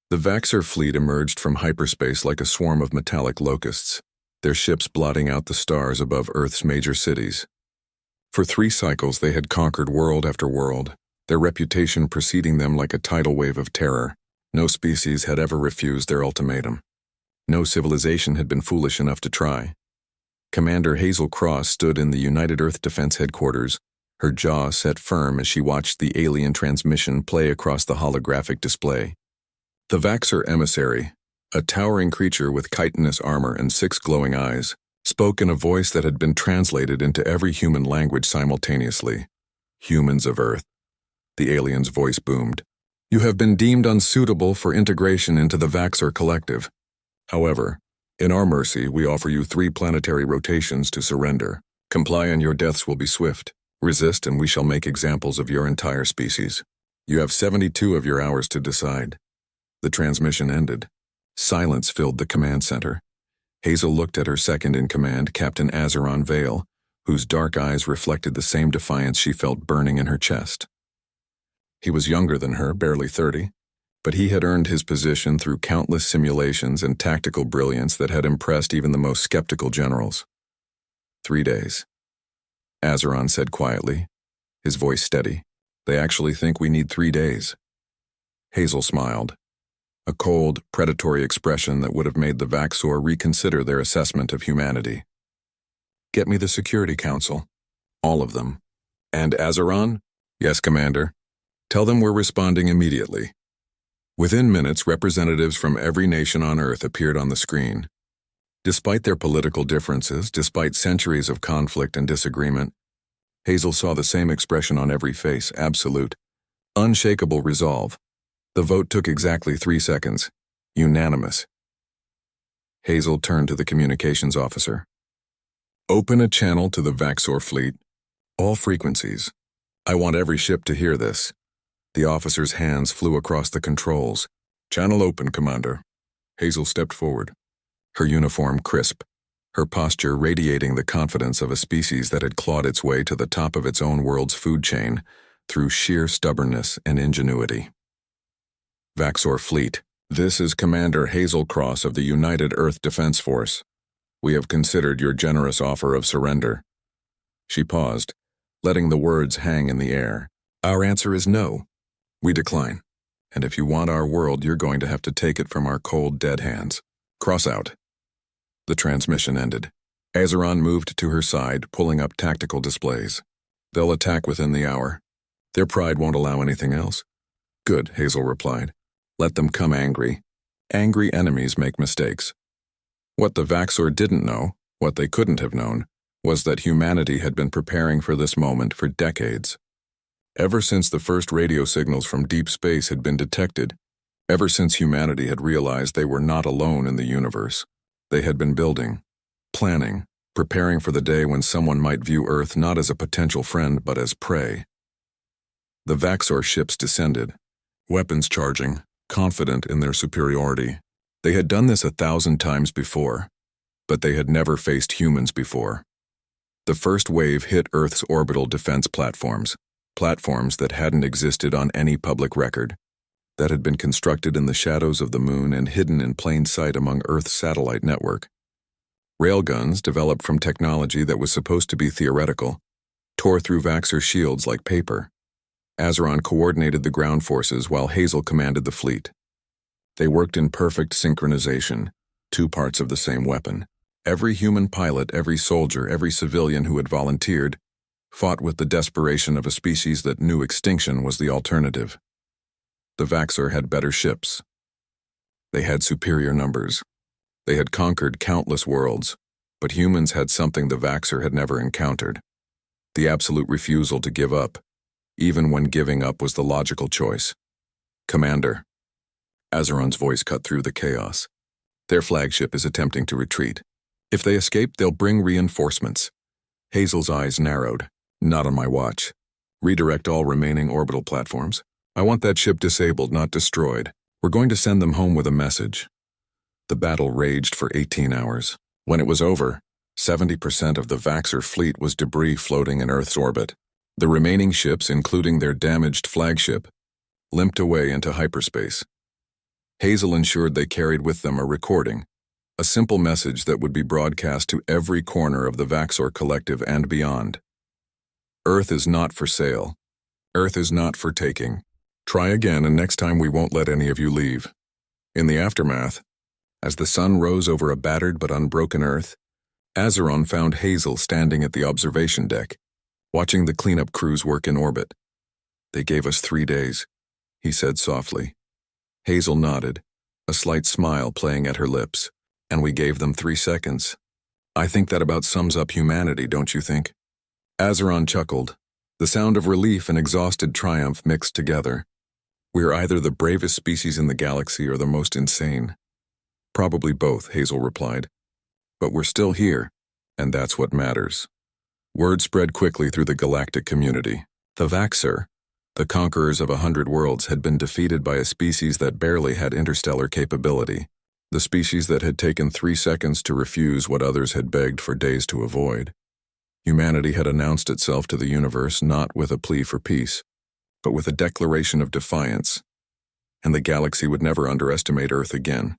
The Vaxxer fleet emerged from hyperspace like a swarm of metallic locusts, their ships blotting out the stars above Earth's major cities. For 3 cycles they had conquered world after world, their reputation preceding them like a tidal wave of terror. No species had ever refused their ultimatum. No civilization had been foolish enough to try. Commander Hazel Cross stood in the United Earth Defense Headquarters, her jaw set firm as she watched the alien transmission play across the holographic display. The Vaxxer emissary, a towering creature with chitinous armor and 6 glowing eyes, spoke in a voice that had been translated into every human language simultaneously. "Humans of Earth." The alien's voice boomed. "You have been deemed unsuitable for integration into the Vaxxer collective. However, in our mercy, we offer you 3 planetary rotations to surrender. Comply and your deaths will be swift. Resist and we shall make examples of your entire species. You have 72 of your hours to decide." The transmission ended. Silence filled the command center. Hazel looked at her second-in-command, Captain Azeron Vale, whose dark eyes reflected the same defiance she felt burning in her chest. He was younger than her, barely 30, but he had earned his position through countless simulations and tactical brilliance that had impressed even the most skeptical generals. 3 days. Azeron said quietly, his voice steady. "They actually think we need 3 days." Hazel smiled. A cold, predatory expression that would have made the Vaxxor reconsider their assessment of humanity. "Get me the Security Council. All of them." "And Azeron?" "Yes, Commander. Tell them we're responding immediately." Within minutes, representatives from every nation on Earth appeared on the screen. Despite their political differences, despite centuries of conflict and disagreement, Hazel saw the same expression on every face: absolute, unshakable resolve. The vote took exactly 3 seconds. Unanimous. Hazel turned to the communications officer. "Open a channel to the Vaxxor fleet. All frequencies. I want every ship to hear this." The officer's hands flew across the controls. "Channel open, Commander." Hazel stepped forward, her uniform crisp, her posture radiating the confidence of a species that had clawed its way to the top of its own world's food chain through sheer stubbornness and ingenuity. "Vaxxor Fleet, this is Commander Hazel Cross of the United Earth Defense Force. We have considered your generous offer of surrender." She paused, letting the words hang in the air. "Our answer is no. We decline. And if you want our world, you're going to have to take it from our cold, dead hands. Cross out." The transmission ended. Azeron moved to her side, pulling up tactical displays. "They'll attack within the hour. Their pride won't allow anything else." "Good," Hazel replied. "Let them come angry. Angry enemies make mistakes." What the Vaxxor didn't know, what they couldn't have known, was that humanity had been preparing for this moment for decades. Ever since the first radio signals from deep space had been detected, ever since humanity had realized they were not alone in the universe, they had been building, planning, preparing for the day when someone might view Earth not as a potential friend but as prey. The Vaxxor ships descended, weapons charging, confident in their superiority. They had done this 1,000 times before, but they had never faced humans before. The first wave hit Earth's orbital defense platforms that hadn't existed on any public record, that had been constructed in the shadows of the moon and hidden in plain sight among Earth's satellite network. Railguns, developed from technology that was supposed to be theoretical, tore through Vaxxor shields like paper. Azeron coordinated the ground forces while Hazel commanded the fleet. They worked in perfect synchronization, 2 parts of the same weapon. Every human pilot, every soldier, every civilian who had volunteered, fought with the desperation of a species that knew extinction was the alternative. The Vaxxor had better ships. They had superior numbers. They had conquered countless worlds, but humans had something the Vaxxor had never encountered: the absolute refusal to give up, even when giving up was the logical choice. "Commander." Azeron's voice cut through the chaos. "Their flagship is attempting to retreat. If they escape, they'll bring reinforcements." Hazel's eyes narrowed. "Not on my watch. Redirect all remaining orbital platforms. I want that ship disabled, not destroyed. We're going to send them home with a message." The battle raged for 18 hours. When it was over, 70% of the Vaxxor fleet was debris floating in Earth's orbit. The remaining ships, including their damaged flagship, limped away into hyperspace. Hazel ensured they carried with them a recording, a simple message that would be broadcast to every corner of the Vaxor Collective and beyond. Earth is not for sale. Earth is not for taking. Try again, and next time we won't let any of you leave. In the aftermath, as the sun rose over a battered but unbroken Earth, Azeron found Hazel standing at the observation deck, watching the cleanup crews work in orbit. "They gave us 3 days," he said softly. Hazel nodded, a slight smile playing at her lips. "And we gave them 3 seconds. I think that about sums up humanity, don't you think?" Azeron chuckled, the sound of relief and exhausted triumph mixed together. "We're either the bravest species in the galaxy or the most insane." "Probably both," Hazel replied. "But we're still here, and that's what matters." Word spread quickly through the galactic community. The Vaxor, the conquerors of 100 worlds, had been defeated by a species that barely had interstellar capability, the species that had taken 3 seconds to refuse what others had begged for days to avoid. Humanity had announced itself to the universe not with a plea for peace, but with a declaration of defiance, and the galaxy would never underestimate Earth again.